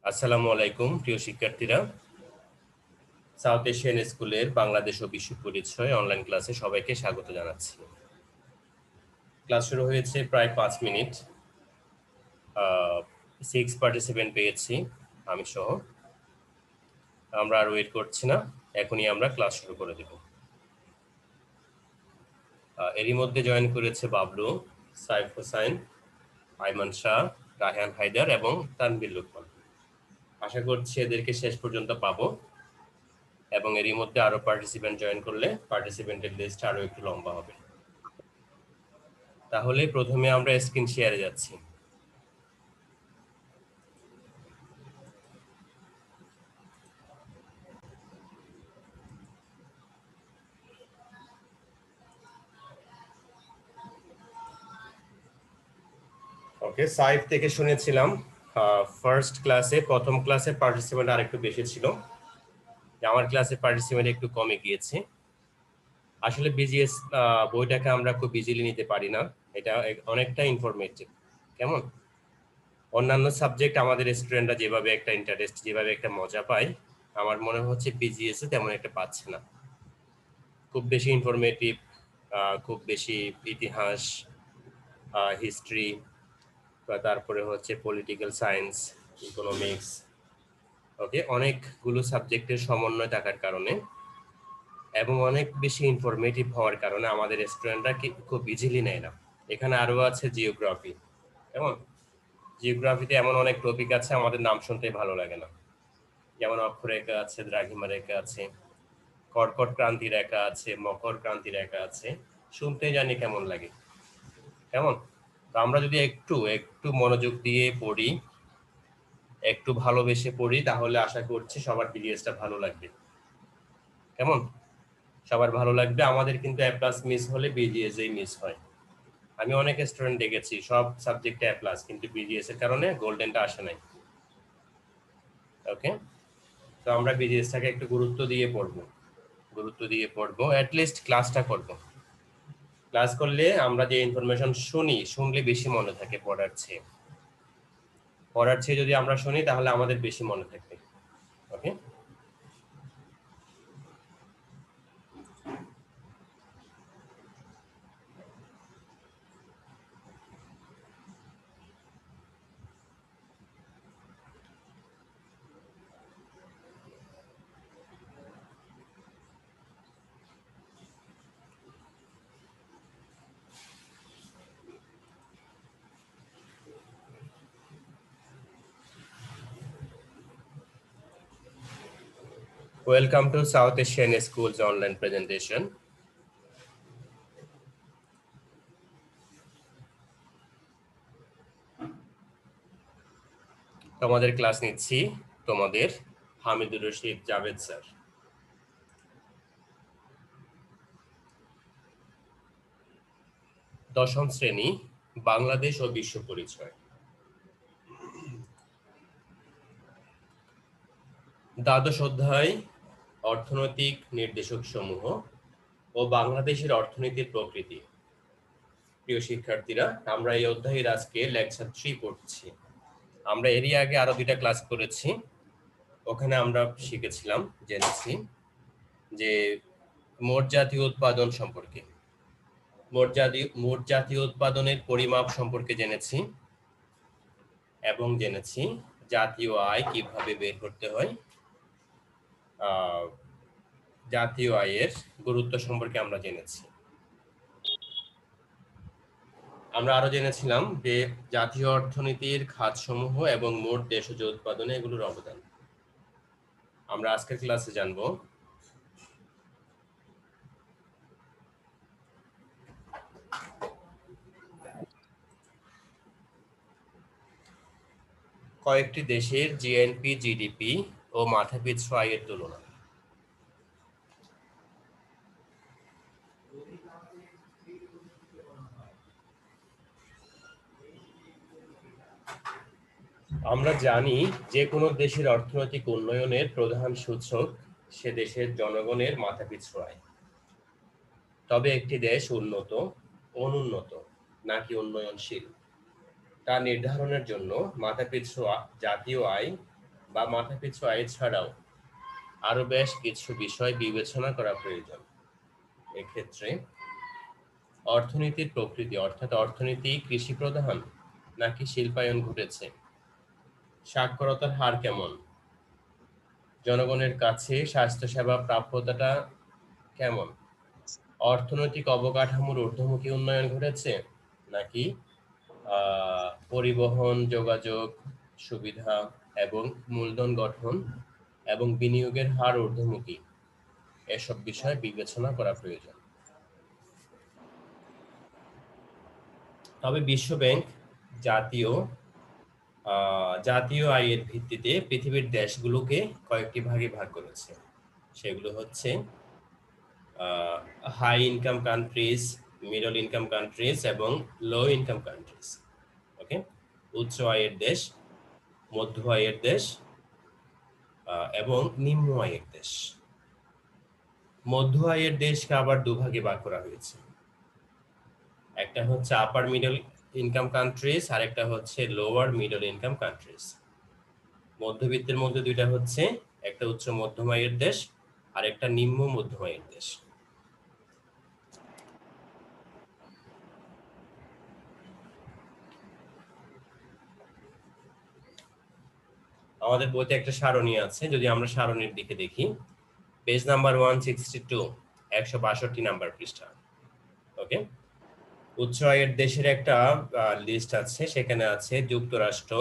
আসসালামু আলাইকুম প্রিয় শিক্ষার্থীরা, সাউথ এশিয়ান স্কুলের বাংলাদেশ ও বিশ্ব পরিচয় অনলাইন ক্লাসে সবাইকে স্বাগত জানাচ্ছি। ক্লাস শুরু হয়েছে প্রায় 5 মিনিট। 6 পার্টিসিপেন্ট পেয়েছি আমি সহ। আমরা আর ওয়েট করছি না, এখনই আমরা ক্লাস শুরু করে দেব। এরই মধ্যে জয়েন করেছে বাবলু, সাইফ হোসাইন, আইমান শাহ, রায়হান হায়দার এবং তানভীর লোকমান। আশা করছি এদেরকে শেষ পর্যন্ত পাবো এবং এরই মধ্যে আরো পার্টিসিপেন্ট জয়েন করলে পার্টিসিপেন্টের লিস্ট আরো একটু লম্বা হবে। তাহলে প্রথমে আমরা স্ক্রিন শেয়ারে যাচ্ছি। ওকে, সাইফ থেকে শুনেছিলাম ফার্স্ট ক্লাসে প্রথম ক্লাসে পার্টিসিপেন্ট আরেকটু বেশি ছিল, আমার ক্লাসে পার্টিসিপেন্ট একটু কমে গিয়েছে। আসলে বিজিএস বইটাকে আমরা খুব ইজিলি নিতে পারি না, এটা অনেকটা ইনফরমেটিভ। কেমন অন্যান্য সাবজেক্ট আমাদের স্টুডেন্টরা যেভাবে একটা ইন্টারেস্ট, যেভাবে একটা মজা পায়, আমার মনে হচ্ছে বিজিএস এ তেমন একটা পাচ্ছে না। খুব বেশি ইনফরমেটিভ, খুব বেশি ইতিহাস, হিস্ট্রি, তারপরে হচ্ছে পলিটিক্যাল সায়েন্স, ইকোনমিক্স, ওকে, অনেকগুলো সাবজেক্টের সমন্বয় থাকার কারণে এবং অনেক বেশি ইনফরমেটিভ হওয়ার কারণে আমাদের স্টুডেন্টরা খুব ইজিলি নেয় না। এখানে আরও আছে জিওগ্রাফি। যেমন জিওগ্রাফিতে এমন অনেক টপিক আছে আমাদের নাম শুনতে ভালো লাগে না, যেমন অক্ষরেখা আছে, দ্রাঘিমা রেখা আছে, কর্কট ক্রান্তি রেখা আছে, মকর ক্রান্তি রেখা আছে, শুনতে জানি কেমন লাগে। কেমন তো আমরা যদি একটু একটু মনোযোগ দিয়ে পড়ি, একটু ভালোবেসে পড়ি, তাহলে আশা করছি সবার বিজিএসটা ভালো লাগবে। কেমন সবার ভালো লাগবে। আমাদের কিন্তু এ প্লাস মিস হলে বিজিএস এই মিস হয়। আমি অনেক স্টুডেন্ট দেখেছি সব সাবজেক্টে এ প্লাস, কিন্তু বিজিএস এর কারণে গোল্ডেনটা আসে নাই। ওকে, তো আমরা বিজিএসটাকে একটু গুরুত্ব দিয়ে পড়বো, অ্যাটলিস্ট ক্লাসটা করব। ক্লাস করলে আমরা যে ইনফরমেশন শুনলে বেশি মনে থাকে পড়ার চেয়ে যদি আমরা শুনি তাহলে আমাদের বেশি মনে থাকবে। Okay, welcome to South Asian schools online presentation. তোমাদের ক্লাস নিচ্ছি তোমাদের হামিদুর রশিদ জাভেদ স্যার। দশম শ্রেণী, বাংলাদেশ ও বিশ্ব পরিচয়। দ্বাদশ অধ্যায়, অর্থনৈতিক নির্দেশক সমূহ ও বাংলাদেশের অর্থনীতির প্রকৃতি। প্রিয় শিক্ষার্থীরা, আমরা এই অধ্যায়ের আজকে লেকচার 3 পড়ছি। আমরা এরই আগে আরো 2টা ক্লাস করেছি, ওখানে আমরা জেনেছি যে মোট জাতীয় উৎপাদন সম্পর্কে, মোট জাতীয় উৎপাদনের পরিমাপ সম্পর্কে জেনেছি এবং জেনেছি জাতীয় আয় কিভাবে বের করতে হয়। জাতীয় আয়ের গুরুত্ব সম্পর্কে আমরা জেনেছি। আমরা আরো জেনেছিলাম যে জাতীয় অর্থনীতির খাতসমূহ এবং মোট দেশজ উৎপাদনে এগুলোর অবদান। আমরা আজকের ক্লাসে জানবো কয়েকটি দেশের জিএনপি, জিডিপি ও মাথাপিছু আয়ের তুলনা। আমরা জানি যে কোনো দেশের অর্থনৈতিক উন্নয়নের প্রধান সূচক সে দেশের জনগণের মাথাপিছু আয়। তবে একটি দেশ উন্নত, অনুন্নত নাকি উন্নয়নশীল তা নির্ধারণের জন্য মাথাপিছু জাতীয় আয় বা মাথাপিছু আয় ছাড়াও আরো বেশ কিছু বিষয় বিবেচনা করা প্রয়োজন। এক্ষেত্রে অর্থনীতির প্রকৃতি, অর্থাৎ অর্থনীতি কৃষি প্রধান নাকি শিল্পায়ন ঘটেছে, সাক্ষরতার হার কেমন, জনগণের কাছে স্বাস্থ্যসেবা প্রাপ্যতাটা কেমন, অর্থনৈতিক অবকাঠামোর ঊর্ধ্বমুখী উন্নয়ন ঘটেছে নাকি পরিবহন, যোগাযোগ সুবিধা এবং মূলধন গঠন এবং বিনিয়োগের হার ঊর্ধ্বমুখী, এসব বিষয় বিবেচনা করা প্রয়োজন। তবে বিশ্বব্যাংক জাতীয় জাতীয় আয়ের ভিত্তিতে পৃথিবীর দেশগুলোকে কয়েকটি ভাগে ভাগ করেছে। সেগুলো হচ্ছে high income countries, middle income countries এবং লো ইনকাম কান্ট্রিজ। ওকে, উচ্চ আয়ের দেশ, মধ্য আয়ের দেশ এবং নিম্ন আয়ের দেশ। মধ্য আয়ের দেশকে আবার দুভাগে ভাগ করা হয়েছে। একটা হচ্ছে আপার মিডল ইনকাম কান্ট্রিজ আর একটা হচ্ছে লোয়ার মিডল ইনকাম কান্ট্রিজ। মধ্যবিত্তের মধ্যে দুইটা হচ্ছে, একটা উচ্চ মধ্যম আয়ের দেশ আর একটা নিম্ন মধ্যম আয়ের দেশ। আমাদের বইতে একটা সারণী আছে, যদি আমরা সারণীর দিকে দেখি, পেজ নাম্বার 162, 162 নাম্বার পৃষ্ঠা। ওকে, উচ্চ আয়ের দেশের একটা লিস্ট আছে, সেখানে আছে যুক্তরাষ্ট্র,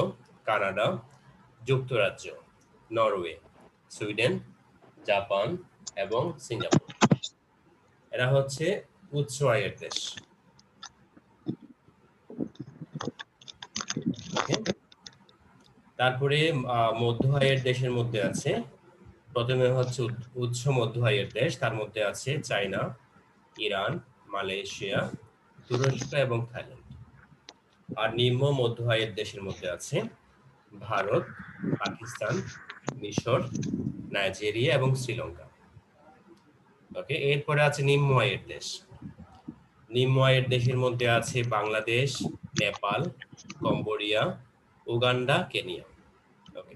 কানাডা, যুক্তরাজ্য, নরওয়ে, সুইডেন, জাপান এবং সিঙ্গাপুর। এরা হচ্ছে উচ্চ আয়ের দেশ। ওকে, তারপরে মধ্য আয়ের দেশের মধ্যে আছে, প্রথমে হচ্ছে উচ্চ মধ্য আয়ের দেশ, তার মধ্যে আছে চায়না, ইরান, মালয়েশিয়া, তুরস্ক এবং থাইল্যান্ড। আর নিম্ন মধ্য আয়ের দেশের মধ্যে আছে ভারত, পাকিস্তান, মিশর, নাইজেরিয়া এবং শ্রীলঙ্কা। ওকে, এরপরে আছে নিম্ন আয়ের দেশ। নিম্ন আয়ের দেশের মধ্যে আছে Bangladesh, Nepal, Cambodia, Uganda, Kenya. Okay,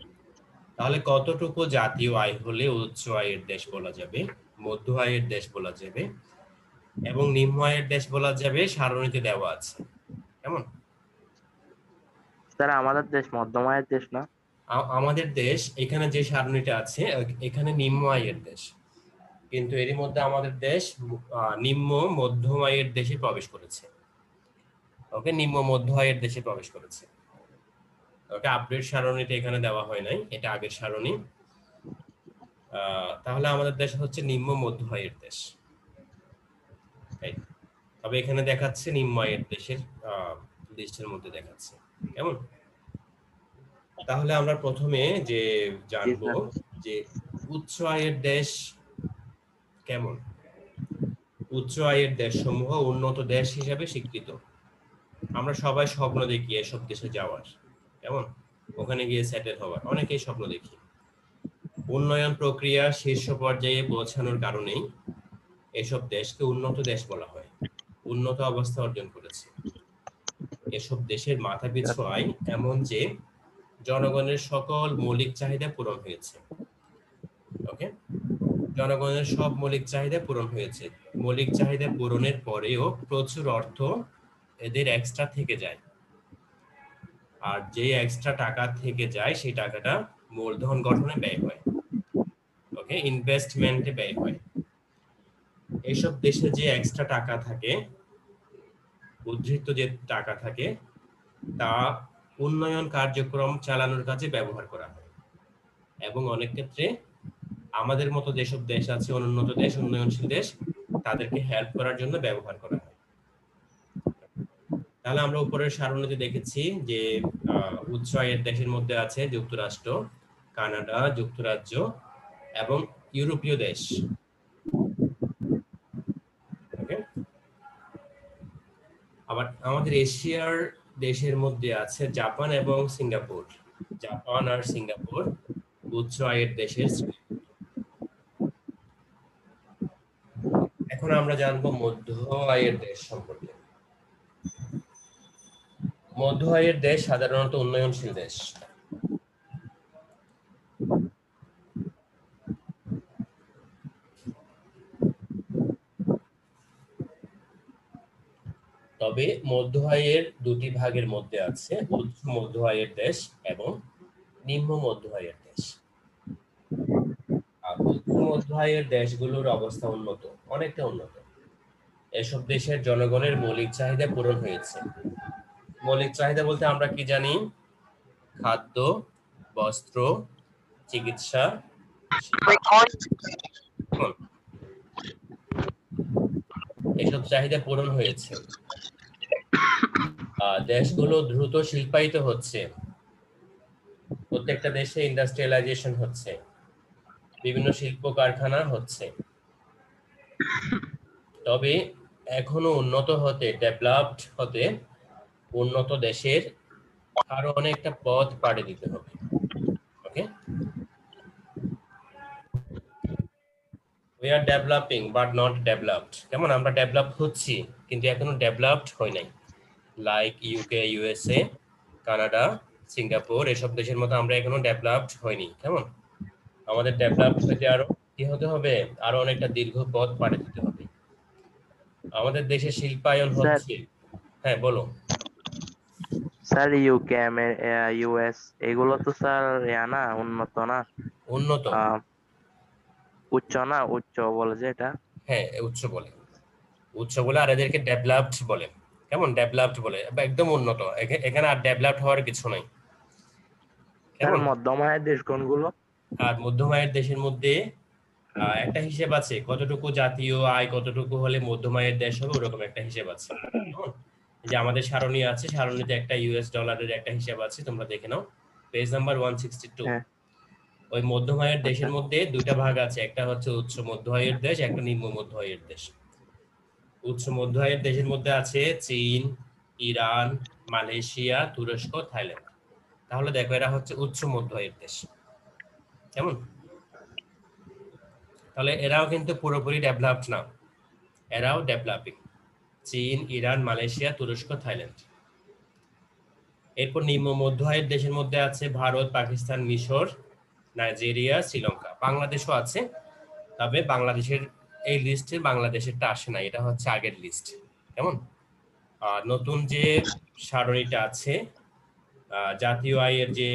তাহলে কতটুকু জাতীয় আয় হলে উচ্চ আয়ের দেশ বলা যাবে, মধ্য আয়ের দেশ বলা যাবে এবং নিম্ন আয়ের দেশ বলা যাবে, সারণীতে দেওয়া আছে। কেমন? স্যার আমাদের দেশ মধ্যম আয়ের দেশ না? আমাদের দেশ এখানে যে সারণীটা আছে এখানে নিম্ন আয়ের দেশ, কিন্তু এরই মধ্যে আমাদের দেশ নিম্ন মধ্যম আয়ের দেশে প্রবেশ করেছে। ওকে, নিম্ন মধ্য আয়ের দেশে প্রবেশ করেছে। ওকে, আপডেট সারণীটা এখানে দেওয়া হয় নাই, এটা আগের সারণী। তাহলে আমাদের দেশ হচ্ছে নিম্ন মধ্য আয়ের দেশ। তবে এখানে দেখাচ্ছে নিম্ন আয়ের দেশের লিস্টের মধ্যে দেখাচ্ছে। কেমন? তাহলে আমরা প্রথমে যে জানবো যে উচ্চ আয়ের দেশ কেমন। উচ্চ আয়ের দেশসমূহ উন্নত দেশ হিসেবে স্বীকৃত। আমরা সবাই স্বপ্ন দেখি এসব দেশে যাওয়ার, কেমন, ওখানে গিয়ে সেটেল হওয়ার, অনেকেই স্বপ্ন দেখি। উন্নয়ন প্রক্রিয়া শীর্ষ পর্যায়ে পৌঁছানোর কারণেই এসব দেশকে উন্নত দেশ বলা হয়, উন্নত অবস্থা অর্জন করেছে। এসব দেশের মাথাপিছু আয় এমন যে জনগণের সকল মৌলিক চাহিদা পূরণ হয়েছে। ওকে, জনগণের সব মৌলিক চাহিদা পূরণ হয়েছে। মৌলিক চাহিদা পূরণের পরেও প্রচুর অর্থ এদের এক্সট্রা থেকে যায়, আর যে এক্সট্রা টাকা থেকে যায় সেই টাকাটা মূলধন গঠনে ব্যয় হয়। ওকে, ইনভেস্টমেন্টে ব্যয় হয়। এইসব দেশে যে এক্সট্রা টাকা থাকে, উদ্ধৃত যে টাকা থাকে, তা উন্নয়ন কার্যক্রম চালানোর কাজে ব্যবহার করা হয় এবং অনেক ক্ষেত্রে আমাদের মতো যেসব দেশ আছে, অনুন্নত দেশ, উন্নয়নশীল দেশ, তাদেরকে হেল্প করার জন্য ব্যবহার করা হয়। তাহলে আমরা উপরের সারণীতে দেখেছি যে উচ্চ আয়ের দেশের মধ্যে আছে যুক্তরাষ্ট্র, কানাডা, যুক্তরাজ্য এবং ইউরোপীয় দেশ। ওকে, আবার আমাদের এশিয়ার দেশের মধ্যে আছে জাপান এবং সিঙ্গাপুর। জাপান আর সিঙ্গাপুর উচ্চ আয়ের দেশের শ্রেণী। এখন আমরা জানবো মধ্য আয়ের দেশ সম্পর্কে। মধ্য আয়ের দেশ সাধারণত উন্নয়নশীল দেশ। তবে মধ্য আয়ের দুটি ভাগের মধ্যে আছে উচ্চ মধ্য আয়ের দেশ এবং নিম্ন মধ্য আয়ের দেশ। আর উচ্চ মধ্য আয়ের দেশগুলোর অবস্থা উন্নত, অনেকটা উন্নত। এসব দেশের জনগণের মৌলিক চাহিদা পূরণ হয়েছে। মৌলিক চাহিদা বলতে আমরা কি জানি? খাদ্য, বস্ত্র, চিকিৎসা, এসব চাহিদা পূরণ হয়েছে। দেশগুলো দ্রুত শিল্পায়িত হচ্ছে, প্রত্যেকটা দেশে ইন্ডাস্ট্রিয়ালাইজেশন হচ্ছে, বিভিন্ন শিল্প কারখানা হচ্ছে। তবে এখনো ডেভেলপড হতে উন্নত দেশের আরো অনেকটা পথ পাড়ি দিতে হবে। Okay, we are developing but not developed. কেমন আমরা ডেভেলপ হচ্ছি কিন্তু এখনো ডেভেলপড হয় নাই। Like UK, USA, Canada, Singapore, এসব দেশের মতো আমরা এখনো ডেভেলপড হয়নি। কেমন আমাদের ডেভেলপড হতে আরো কি হতে হবে? আরো অনেকটা দীর্ঘ পথ পাড়ি দিতে হবে। আমাদের দেশে শিল্পায়ন স্যার হচ্ছে। হ্যাঁ বলো। স্যার ইউকে ইউএস এগুলো তো স্যার না উন্নত না, উন্নত। উচ্চ না, উচ্চ বলে যে এটা। হ্যাঁ উচ্চ বলে, উচ্চ বলে, আর এদেরকে ডেভেলপড বলে। কেমন ডেভেলপড বলে? একদম উন্নত। এখানে আর ডেভেলপড হওয়ার কিছু নাই। স্যার কেমন? মধ্যম আয়ের দেশ কোনগুলো? আর মধ্যম আয়ের দেশের মধ্যে একটা হিসেব আছে, কতটুকু জাতীয় আয় কতটুকু হলে মধ্যম আয়ের দেশ হবে, ওরকম একটা হিসেব আছে। কেমন? এই যে আমাদের সারণী আছে, সারণীতে একটা ইউএস ডলারের একটা হিসাব আছে, তোমরা দেখে নাও, পেজ নাম্বার 162। হ্যাঁ, ওই মধ্যম আয়ের আচ্ছা। দেশের মধ্যে দুইটা ভাগ আছে, একটা হচ্ছে উচ্চ মধ্য আয়ের দেশ, একটা নিম্ন মধ্য আয়ের দেশ। উচ্চ মধ্য আয়ের দেশের মধ্যে আছে চীন, ইরান, মালয়েশিয়া, তুরস্ক, থাইল্যান্ড। তাহলে দেখো এরা হচ্ছে উচ্চ মধ্য আয়ের দেশ। কেমন? তাহলে এরাও কিন্তু পুরোপুরি ডেভেলপড না, এরাও ডেভেলপিং। চীন, ইরান, মালয়েশিয়া, তুরস্ক, থাইল্যান্ড। এরপর নিম্ন মধ্য আয়ের দেশের মধ্যে আছে ভারত, পাকিস্তান, মিশর, নাইজেরিয়া, শ্রীলঙ্কা, বাংলাদেশও আছে। তবে বাংলাদেশের এই লিস্টে বাংলাদেশেরটা আসে না, এটা হচ্ছে আগের লিস্ট। কেমন? নতুন যে সারণীটা আছে, জাতীয় আয়ের যে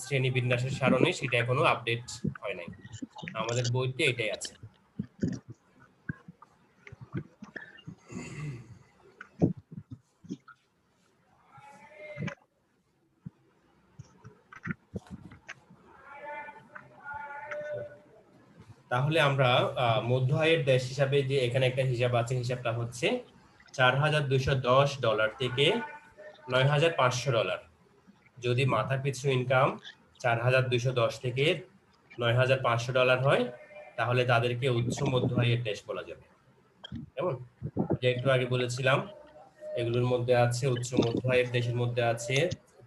শ্রেণী বিন্যাসের সারণী, সেটা এখনো আপডেট হয় নাই, আমাদের বইতে এটাই আছে। তাহলে আমরা মধ্য আয়ের দেশ হিসাবে যে এখানে একটা হিসাব আছে, হিসাবটা হচ্ছে $4,210 থেকে $9,500। যদি মাথা পিছু ইনকাম 4,210 থেকে $9,500 হয়, তাহলে তাদেরকে উচ্চ মধ্য আয়ের দেশ বলা যাবে। কেমন? যে একটু আগে বলেছিলাম, এগুলোর মধ্যে আছে, উচ্চ মধ্য আয়ের দেশের মধ্যে আছে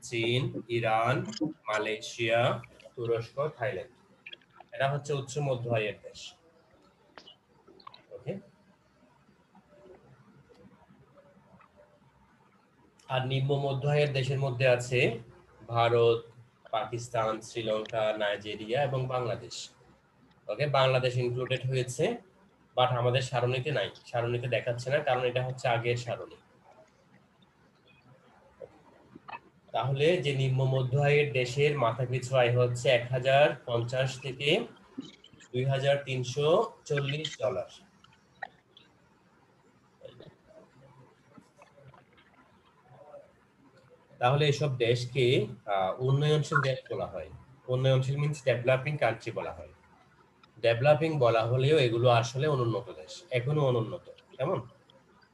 চীন, ইরান, মালয়েশিয়া, তুরস্ক, থাইল্যান্ড। এরা হচ্ছে উচ্চ মধ্য আয়ের দেশ। ওকে, আর নিম্ন মধ্য আয়ের দেশের মধ্যে আছে ভারত, পাকিস্তান, শ্রীলঙ্কা, নাইজেরিয়া এবং বাংলাদেশ। ওকে, বাংলাদেশ ইনক্লুডেড হয়েছে, বাট আমাদের সারণীতে নাই, সারণীতে দেখাচ্ছে না, কারণ এটা হচ্ছে আগের সারণী। তাহলে যে নিম্ন মধ্য আয়ের দেশের মাথাপিছু আয় হচ্ছে $1,050 থেকে $2,340। তাহলে এসব দেশকে উন্নয়নশীল দেশ বলা হয়। উন্নয়নশীল মিন্স ডেভেলপিং কান্ট্রি বলা হয়। ডেভেলপিং বলা হলেও এগুলো আসলে অনুন্নত দেশ, এখনো অনুন্নত। কেমন?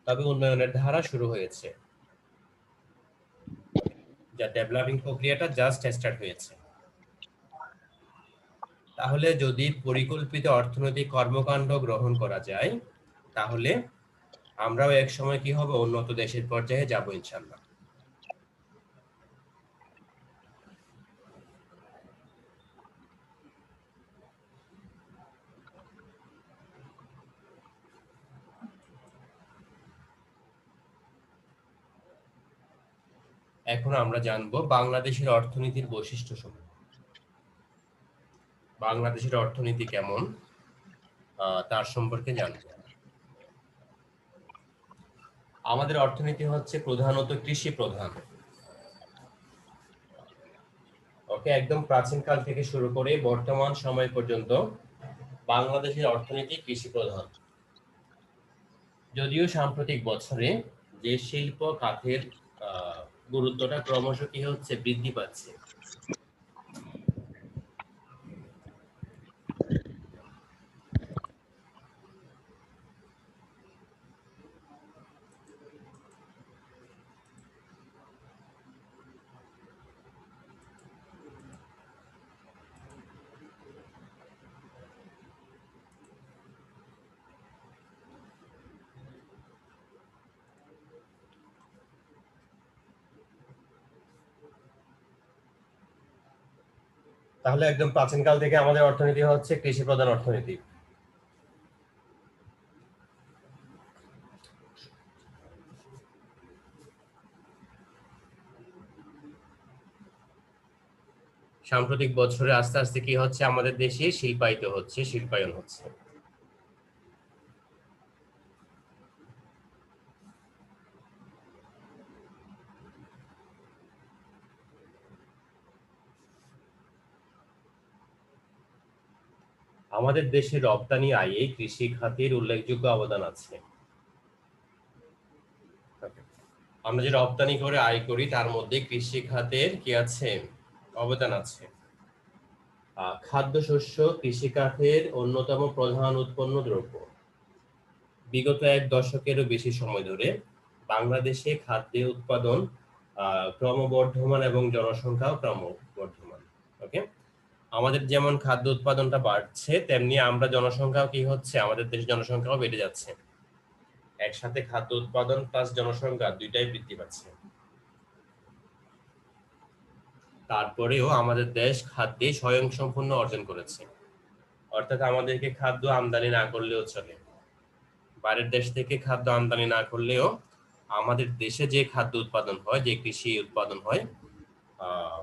তবে উন্নয়নের ধারা শুরু হয়েছে, যা ডেভেলপিং প্রক্রিয়াটা জাস্ট স্টার্ট হয়েছে। তাহলে যদি পরিকল্পিত অর্থনৈতিক কর্মকাণ্ড গ্রহণ করা যায়, তাহলে আমরাও এক সময় কি হবে, উন্নত দেশের পর্যায়ে যাব ইনশাআল্লাহ। এখন আমরা জানবো বাংলাদেশের অর্থনীতির বৈশিষ্ট্যসমূহ। বাংলাদেশের অর্থনীতি কেমন তার সম্পর্কে জানবো। আমাদের অর্থনীতি হচ্ছে প্রধানত কৃষি প্রধান। ওকে, একদম প্রাচীনকাল থেকে শুরু করে বর্তমান সময় পর্যন্ত বাংলাদেশের অর্থনীতি কৃষি প্রধান। যদিও সাম্প্রতিক বছরে যে শিল্প খাতের আহ, গুরুত্বটা ক্রমশ কি হচ্ছে, বৃদ্ধি পাচ্ছে। তাহলে একদম প্রাচীনকাল থেকে আমাদের অর্থনীতি হচ্ছে কৃষি প্রধান অর্থনীতি। সাম্প্রতিক বছরে আস্তে আস্তে কি হচ্ছে, আমাদের দেশে শিল্পায়িত হচ্ছে, শিল্পায়ন হচ্ছে। আমাদের দেশের রপ্তানি আয়ে কৃষি খাতের উল্লেখযোগ্য অবদান আছে। আমরা যে রপ্তানি করে আয় করি তার মধ্যে কৃষি খাতের কি আছে, অবদান আছে। খাদ্যশস্য কৃষি খাতের অন্যতম প্রধান উৎপন্ন দ্রব্য। বিগত এক দশকেরও বেশি সময় ধরে বাংলাদেশে খাদ্য উৎপাদন ক্রমবর্ধমান এবং জনসংখ্যাও ক্রমবর্ধমান। ওকে, আমাদের যেমন খাদ্য উৎপাদনটা বাড়ছে, তেমনি আমরা জনসংখ্যাও কি হচ্ছে, আমাদের দেশের জনসংখ্যাও বেড়ে যাচ্ছে। একসাথে খাদ্য উৎপাদন প্লাস জনসংখ্যা দুইটাই বৃদ্ধি পাচ্ছে। তারপরেও আমাদের দেশ খাদ্যে স্বয়ংসম্পূর্ণ অর্জন করেছে। অর্থাৎ আমাদেরকে খাদ্য আমদানি না করলেও চলে। বাইরের দেশ থেকে খাদ্য আমদানি না করলেও আমাদের দেশে যে খাদ্য উৎপাদন হয়, যে কৃষি উৎপাদন হয়, আহ,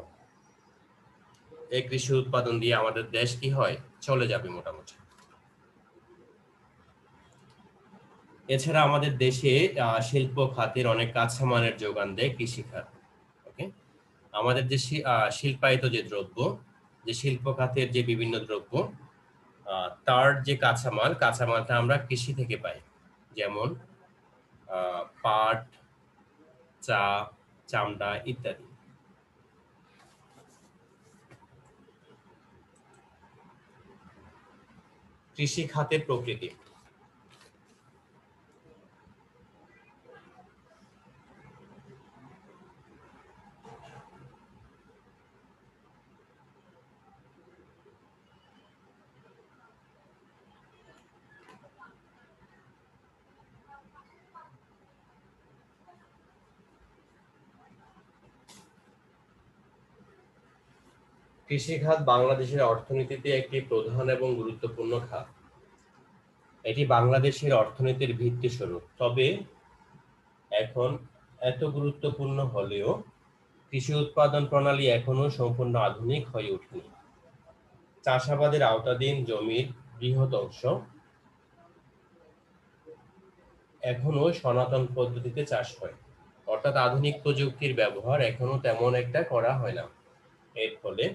এই কৃষি উৎপাদন দিয়ে আমাদের দেশ কি হয়, চলে যাবে মোটামুটি। এছাড়া আমাদের দেশে শিল্প খাতের অনেক কাঁচামালের যোগান দেয় কৃষি খাত। ওকে, আমাদের যে শিল্পায়িত যে দ্রব্য, যে শিল্প খাতের যে বিভিন্ন দ্রব্য, তার যে কাঁচামালটা আমরা কৃষি থেকে পাই। যেমন পাট, চা, চামড়া ইত্যাদি। কৃষি খাতের প্রকৃতি। কৃষি খাত বাংলাদেশের অর্থনীতিতে একটি প্রধান এবং গুরুত্বপূর্ণ খাত। এটি বাংলাদেশের অর্থনীতির ভিত্তিস্বরূপ। তবে এখন এত গুরুত্বপূর্ণ হলেও কৃষি উৎপাদন প্রণালী এখনো সম্পূর্ণ আধুনিক হয়ে ওঠেনি। চাষাবাদের আওতাধীন জমির বৃহৎ অংশ এখনো সনাতন পদ্ধতিতে চাষ হয়। অর্থাৎ আধুনিক প্রযুক্তির ব্যবহার এখনো তেমন একটা করা হয় না। এর ফলে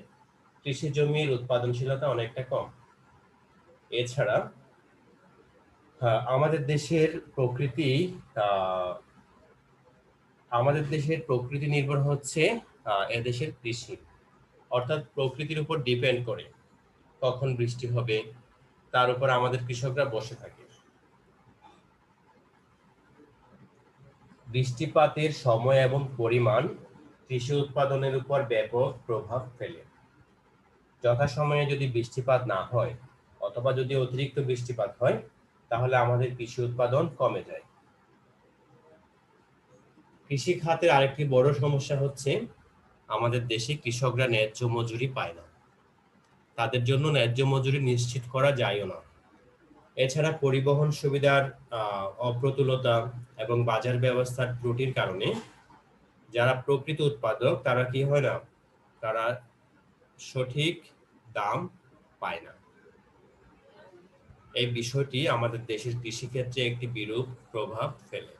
কৃষি জমির উৎপাদনশীলতা অনেকটা কম। এছাড়া আমাদের দেশের প্রকৃতি আহ, আমাদের দেশের প্রকৃতি নির্ভর হচ্ছে এদেশের কৃষি। অর্থাৎ প্রকৃতির উপর ডিপেন্ড করে কখন বৃষ্টি হবে, তার উপর আমাদের কৃষকরা বসে থাকে। বৃষ্টিপাতের সময় এবং পরিমাণ কৃষি উৎপাদনের উপর ব্যাপক প্রভাব ফেলে। যথাসময়ে যদি বৃষ্টিপাত না হয় অথবা যদি অতিরিক্ত বৃষ্টিপাত হয়, তাহলে আমাদের কৃষি উৎপাদন কমে যায়। কৃষি খাতের আরেকটি বড় সমস্যা হচ্ছে আমাদের দেশে কৃষকরা ন্যায্য মজুরি পায় না। তাদের জন্য ন্যায্য মজুরি নিশ্চিত করা যায়ও না। এছাড়া পরিবহন সুবিধার অপ্রতুলতা এবং বাজার ব্যবস্থার ত্রুটির কারণে যারা প্রকৃত উৎপাদক তারা কি হয় না, তারা সঠিক দাম পায় না। এই বিষয়টি আমাদের দেশের কৃষিক্ষেত্রে একটি বিরূপ প্রভাব ফেলে।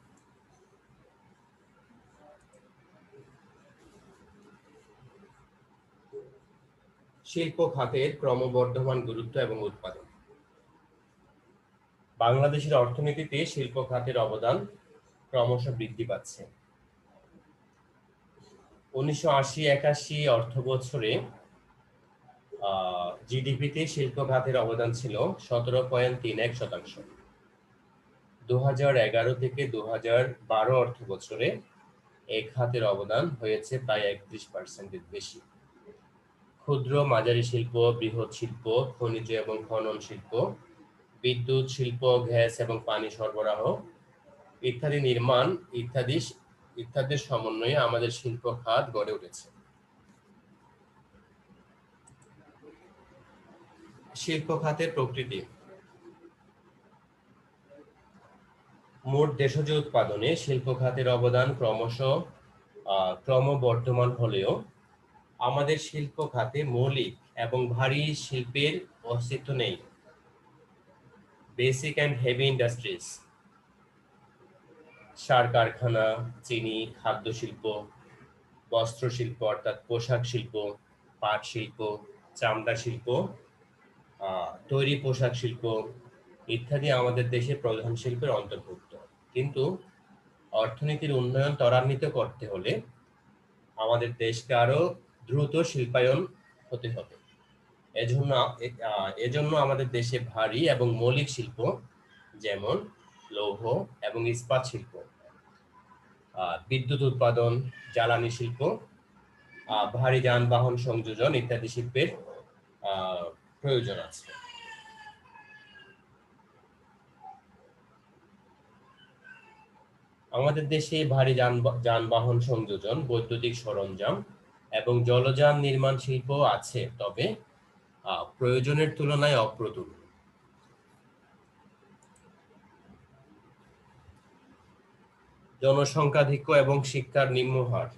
শিল্প খাতের ক্রমবর্ধমান গুরুত্ব এবং উৎপাদন। বাংলাদেশের অর্থনীতিতে শিল্প খাতের অবদান ক্রমশ বৃদ্ধি পাচ্ছে। 1980-81 অর্থ বছরে জিডিপিতে শিল্প খাতের অবদান ছিল 17.31%। 2011 থেকে 2012 অর্থ বছরে এই খাতের অবদান হয়েছে প্রায় 31%-এর বেশি। ক্ষুদ্র মাঝারি শিল্প, বৃহৎ শিল্প, খনিজ এবং খনন শিল্প, বিদ্যুৎ শিল্প, গ্যাস এবং পানি সরবরাহ ইত্যাদি নির্মাণ ইত্যাদির সমন্বয়ে আমাদের শিল্প খাত গড়ে উঠেছে। শিল্প খাতের প্রকৃতি। মোট দেশজ উৎপাদনে শিল্প খাতের অবদান ক্রমবর্ধমান হলেও আমাদের শিল্প খাতে মৌলিক এবং ভারী শিল্পের অস্তিত্ব নেই। বেসিক অ্যান্ড হেভি ইন্ডাস্ট্রিজ, সার কারখানা, চিনি, খাদ্য শিল্প, বস্ত্র শিল্প অর্থাৎ পোশাক শিল্প, পাট শিল্প, চামড়া শিল্প, তৈরি পোশাক শিল্প ইত্যাদি আমাদের দেশের প্রধান শিল্পের অন্তর্ভুক্ত। কিন্তু অর্থনীতির উন্নয়ন ত্বরান্বিত করতে হলে আমাদের দেশকে আরো দ্রুত শিল্পায়ন হতে হবে। এজন্য আমাদের দেশে ভারী এবং মৌলিক শিল্প যেমন লৌহ এবং ইস্পাত শিল্প, বিদ্যুৎ উৎপাদন, জ্বালানি শিল্প, ভারী যানবাহন সংযোজন ইত্যাদি শিল্পের প্রয়োজন আছে। আমাদের দেশে ভারী যানবাহন সংযোজন, বৈদ্যুতিক সরঞ্জাম এবং জলযান নির্মাণ শিল্প আছে, তবে প্রয়োজনের তুলনায় অপ্রতুল। জনসংখ্যাধিক্য এবং শিক্ষার নিম্ন হার।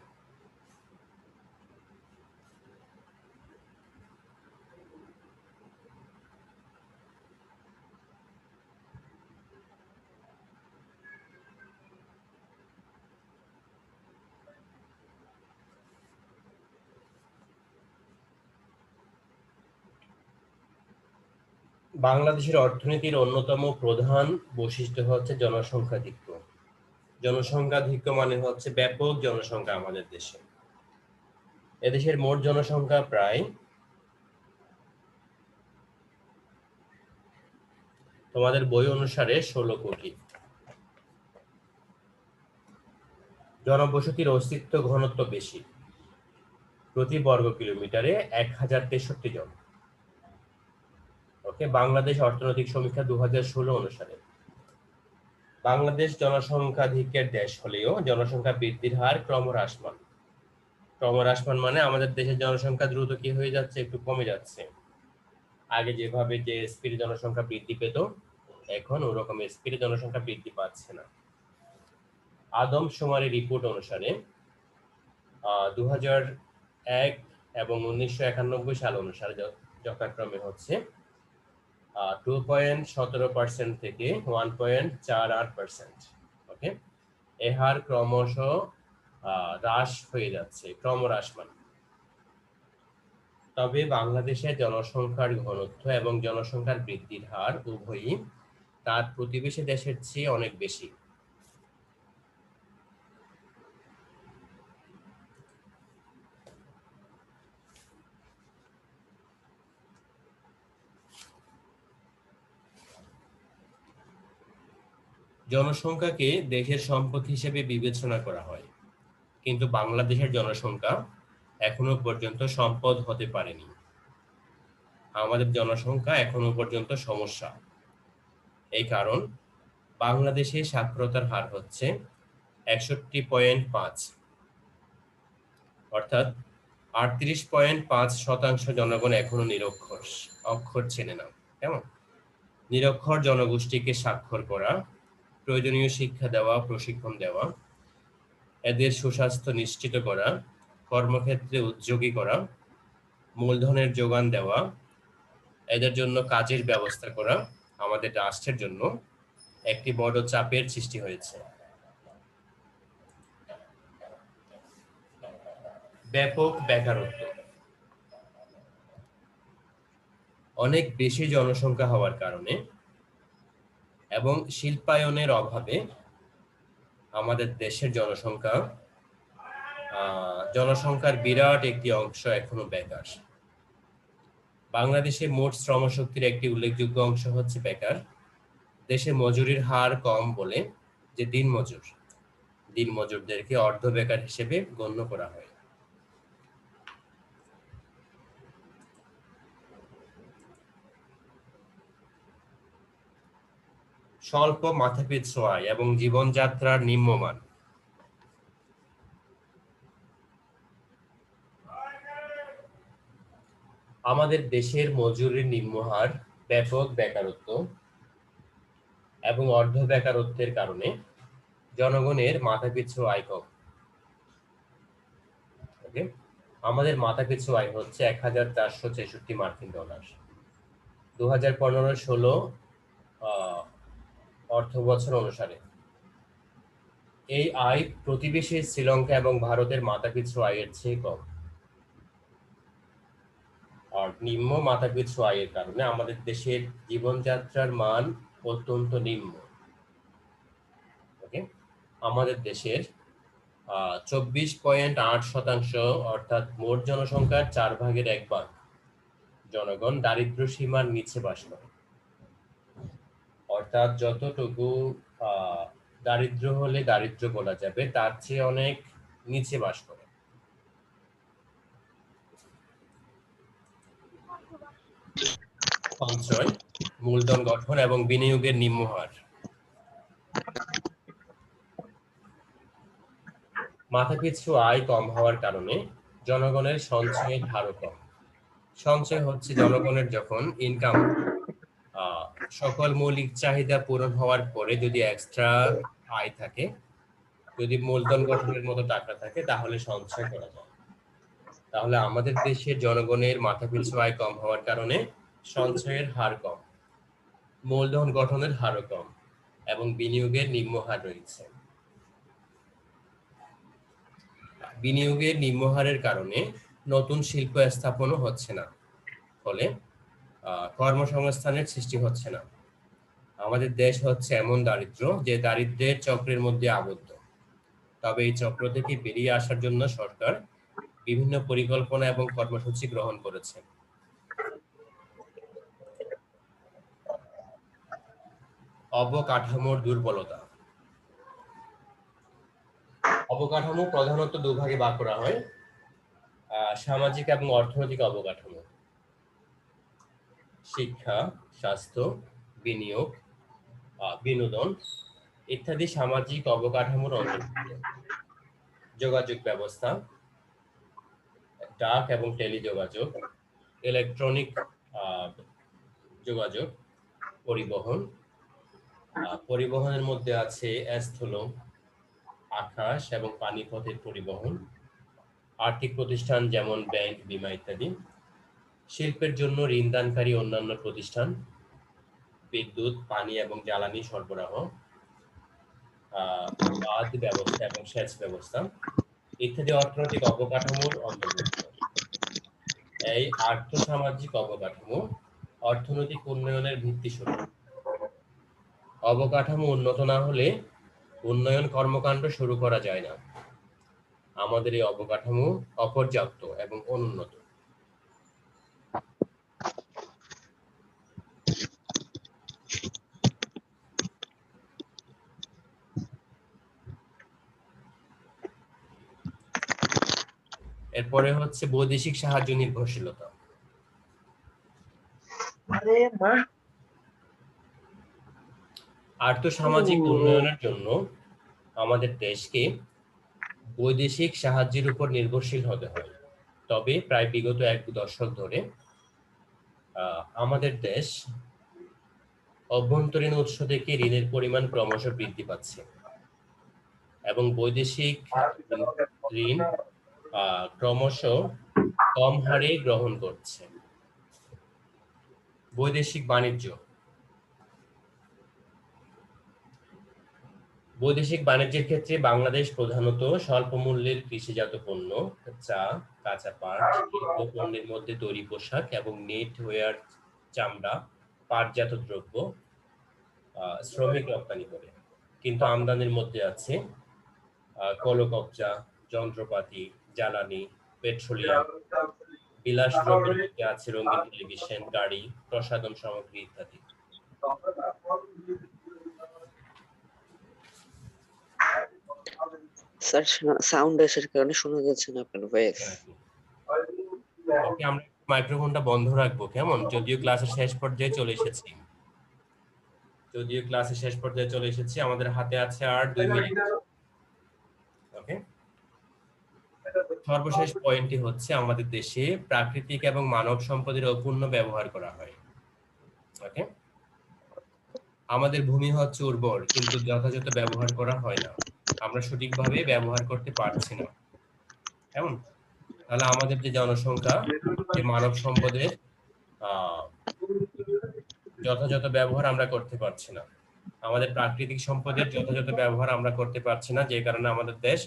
বাংলাদেশের অর্থনীতির অন্যতম প্রধান বৈশিষ্ট্য হচ্ছে জনসংখ্যাধিক্য। জনসংখ্যাধিক্য মানে হচ্ছে ব্যাপক জনসংখ্যা আমাদের দেশে। এদেশের মোট জনসংখ্যা প্রায় তোমাদের বই অনুসারে 16 কোটি। জনবসতির অস্তিত্ব ঘনত্ব বেশি, প্রতি বর্গ কিলোমিটারে 1063 জন। ওকে, বাংলাদেশ অর্থনৈতিক সমীক্ষা 2016 অনুসারে। বাংলাদেশ জনসংখ্যাধিক্যের দেশ হলেও জনসংখ্যা বৃদ্ধির হার ক্রমহ্রাসমান। ক্রমহ্রাসমান মানে আমাদের দেশের জনসংখ্যা দ্রুত কি হয়ে যাচ্ছে, একটু কমে যাচ্ছে। আগে যেভাবে যে স্পিডে জনসংখ্যা বৃদ্ধি পেত, এখন ওরকম স্পিডে জনসংখ্যা বৃদ্ধি পাচ্ছে না। আদমশুমারি রিপোর্ট অনুসারে 2001 এবং 1991 সাল অনুসারে যথাক্রমে হচ্ছে 2.17% থেকে 1.48%। ওকে, এ হার ক্রমশ হ্রাস হয়ে যাচ্ছে, ক্রমহ্রাসমান। তবে বাংলাদেশের জনসংখ্যার ঘনত্ব এবং জনসংখ্যার বৃদ্ধির হার উভয়ই তার প্রতিবেশী দেশের চেয়ে অনেক বেশি। জনসংখ্যাকে দেশের সম্পদ হিসেবে বিবেচনা করা হয়, কিন্তু বাংলাদেশের জনসংখ্যা এখনো পর্যন্ত সম্পদ হতে পারেনি। আমাদের জনসংখ্যা এখনো পর্যন্ত সমস্যা। এই কারণ বাংলাদেশে সাক্ষরতার হার হচ্ছে 61.5, অর্থাৎ 38.5% জনগণ এখনো নিরক্ষর, অক্ষর চেনে না। কেমন? নিরক্ষর জনগোষ্ঠীকে সাক্ষর করা, প্রয়োজনীয় শিক্ষা দেওয়া, প্রশিক্ষণ দেওয়া, এদের সুস্বাস্থ্য নিশ্চিত করা, কর্মক্ষেত্রে উদ্যোগী করা, মূলধনের যোগান দেওয়া, এদের জন্য কাজের ব্যবস্থা করা আমাদের রাষ্ট্রের জন্য একটি বড় চাপের সৃষ্টি হয়েছে। ব্যাপক বেকারত্ব। অনেক বেশি জনসংখ্যা হওয়ার কারণে এবং শিল্পায়নের অভাবে আমাদের দেশের জনসংখ্যার বিরাট একটি অংশ এখনো বেকার। বাংলাদেশে মোট শ্রমশক্তির একটি উল্লেখযোগ্য অংশ হচ্ছে বেকার। দেশে মজুরির হার কম বলে যে দিনমজুরদেরকে অর্ধ বেকার হিসেবে গণ্য করা হয়। স্বল্প মাথাপিছু আয় এবং জীবনযাত্রার নিম্নমান। আমাদের দেশের মজুরির নিম্নহার, ব্যাপক বেকারত্ব এবং অর্ধ বেকারত্বের কারণে জনগণের মাথাপিছু আয় কম। ওকে, আমাদের মাথাপিছু আয় হচ্ছে $1,463 মার্কিন। 2015-16 অর্থ বছর অনুসারে এই আয় প্রতিবেশী শ্রীলঙ্কা এবং ভারতের মাথাপিছু আয়ের চেয়ে কম। আর নিম্ন মাথাপিছু আয়ের কারণে আমাদের দেশের জীবনযাত্রার মান অত্যন্ত নিম্ন। ওকে, আমাদের দেশের 24.8% অর্থাৎ মোট জনসংখ্যার 1/4 জনগণ দারিদ্র্য সীমার নিচে বাস করে। অর্থাৎ যতটুকু দারিদ্র হলে দারিদ্র বলা যাবে তার চেয়ে অনেক নিচে বাস করে। সঞ্চয়, মূলধন গঠন এবং বিনিয়োগের নিম্ন হার। মাথাপিছু আয় কম হওয়ার কারণে জনগণের সঞ্চয়ের হারও কম। সঞ্চয় হচ্ছে জনগণের যখন ইনকাম সকল মৌলিক চাহিদা পূরণ হওয়ার পরে যদি এক্সট্রা আয় থাকে, যদি মূলধন গঠনের মতো টাকা থাকে তাহলে সঞ্চয় করা যায়। তাহলে আমাদের দেশের জনগণের মাথাপিছু আয় কম হওয়ার কারণে সঞ্চয়ের হার কম, মূলধন গঠনের হারও কম এবং বিনিয়োগের নিম্ন হার রয়েছে। বিনিয়োগের নিম্ন হারের কারণে নতুন শিল্প স্থাপনও হচ্ছে না, ফলে কর্মসংস্থানের সৃষ্টি হচ্ছে না। আমাদের দেশ হচ্ছে এমন দারিদ্র যে দারিদ্র্যের চক্রের মধ্যে আবদ্ধ। তবে এই চক্র থেকে বেরিয়ে আসার জন্য সরকার বিভিন্ন পরিকল্পনা এবং কর্মসূচি গ্রহণ করেছে। অবকাঠামোর দুর্বলতা। অবকাঠামো প্রধানত দুভাগে ভাগ করা হয়: সামাজিক এবং অর্থনৈতিক অবকাঠামো। শিক্ষা, স্বাস্থ্য, বিনিয়োগ, বিনোদন ইত্যাদি সামাজিক অবকাঠামোর অন্তর্ভুক্ত। যোগাযোগ ব্যবস্থা, ডাক এবং টেলিযোগাযোগ, ইলেকট্রনিক যোগাযোগ, পরিবহন। পরিবহনের মধ্যে আছে স্থল, আকাশ এবং পানিপথের পরিবহন। আর্থিক প্রতিষ্ঠান যেমন ব্যাংক, বীমা ইত্যাদি। শিল্পের জন্য ঋণদানকারী অন্যান্য প্রতিষ্ঠান, বিদ্যুৎ, পানি এবং জ্বালানি সরবরাহ, বাঁধ ব্যবস্থা এবং সেচ ব্যবস্থা ইত্যাদি অর্থনৈতিক অবকাঠামোর অন্তর্ভুক্ত। এই আর্থসামাজিক অবকাঠামো অর্থনৈতিক উন্নয়নের ভিত্তিস্বরূপ। অবকাঠামো উন্নত না হলে উন্নয়ন কর্মকাণ্ড শুরু করা যায় না। আমাদের এই অবকাঠামো অপর্যাপ্ত এবং অনুন্নত। এরপরে হচ্ছে বৈদেশিক সাহায্য নির্ভরশীলতা। আর্থসামাজিক উন্নয়নের জন্য আমাদের দেশকে বৈদেশিক সাহায্যের উপর নির্ভরশীল হতে হয়। তবে প্রায় বিগত 1 দশক ধরে আমাদের দেশ অভ্যন্তরীণ উৎস থেকে ঋণের পরিমাণ ক্রমশ বৃদ্ধি পাচ্ছে এবং বৈদেশিক ঋণ ক্রমশ কম হারে গ্রহণ করছে। বৈদেশিক বাণিজ্য। বৈদেশিক বাণিজ্যের ক্ষেত্রে বাংলাদেশ প্রধানত স্বল্প মূল্যের কৃষিজাত পণ্য, চা, কাঁচা পাট, শিল্প পণ্যের মধ্যে তৈরি পোশাক এবং নেটওয়্যার চামড়া, পাটজাত দ্রব্য, শ্রমিক রপ্তানি করে। কিন্তু আমদানির মধ্যে আছে কলকবজা, যন্ত্রপাতি, জ্বালানি, পেট্রোলিয়াম। বিলাস দ্রব্যের মধ্যে আছে রঙিন টেলিভিশন, গাড়ি, প্রসাধন সামগ্রী ইত্যাদি। স্যার সাউন্ড আসার কারণে শোনা যাচ্ছে না আপনার ভয়েস। ওকে, আমরা মাইক্রোফোনটা বন্ধ রাখবো কেমন? যদিও ক্লাসের শেষ পর্যায়ে চলে এসেছি, আমাদের হাতে আছে আর 2 মিনিট। ওকে, সর্বশেষ পয়েন্টটি হচ্ছে আমাদের দেশে প্রাকৃতিক এবং মানব সম্পদের অপূর্ণ ব্যবহার করা হয়। ওকে, আমাদের ভূমি হচ্ছে উর্বর, কিন্তু যথাযথ ব্যবহার করা হয় না। আমরা সঠিকভাবে ব্যবহার করতে পারছি না। কেমন? তাহলে আমাদের যে জনসংখ্যা, যে মানব সম্পদের যথাযথ ব্যবহার আমরা করতে পারছি না। আমাদের প্রাকৃতিক সম্পদের যথাযথ ব্যবহার আমরা করতে পারছি না, যে কারণে আমাদের দেশ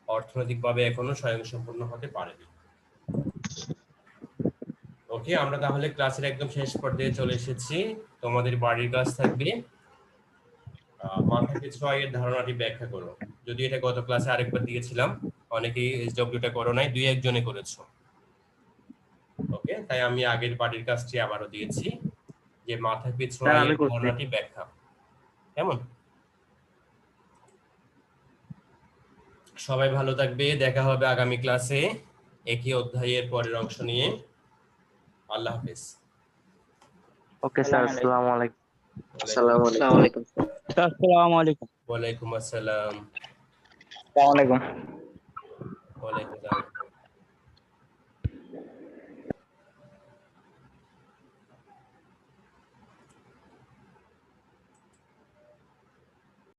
অর্থনৈতিকভাবে এখনো স্বয়ংসম্পূর্ণ হতে পারেনি। ওকে, আমরা তাহলে ক্লাসের একদম শেষ পর্যায়ে চলে এসেছি। তোমাদের বাড়ির কাজ থাকবে মাথাপিছু আয়ের ধারণাটি ব্যাখ্যা করো। যদি এটা গত ক্লাসে আরেকবার দিয়েছিলাম, অনেকেই এসডব্লিউটা করো নাই, 2-1 জনে করেছো। ওকে, তাই আমি আগের বাড়ির কাজটি আবারও দিয়েছি, যে মাথাপিছু স্যার, আমি আয়ের করছি। ধারণাটি ব্যাখ্যা। কেমন? সবাই ভালো থাকবে, দেখা হবে আগামী ক্লাসে একই অধ্যায়ের পরের অংশ নিয়ে। আল্লাহ হাফেজ। ওকে স্যার, আসসালামু আলাইকুম। আসসালামু আলাইকুম। আসসালামু আলাইকুম। ওয়ালাইকুম আসসালাম। আসসালামু আলাইকুম। ওয়ালাইকুম আসসালাম।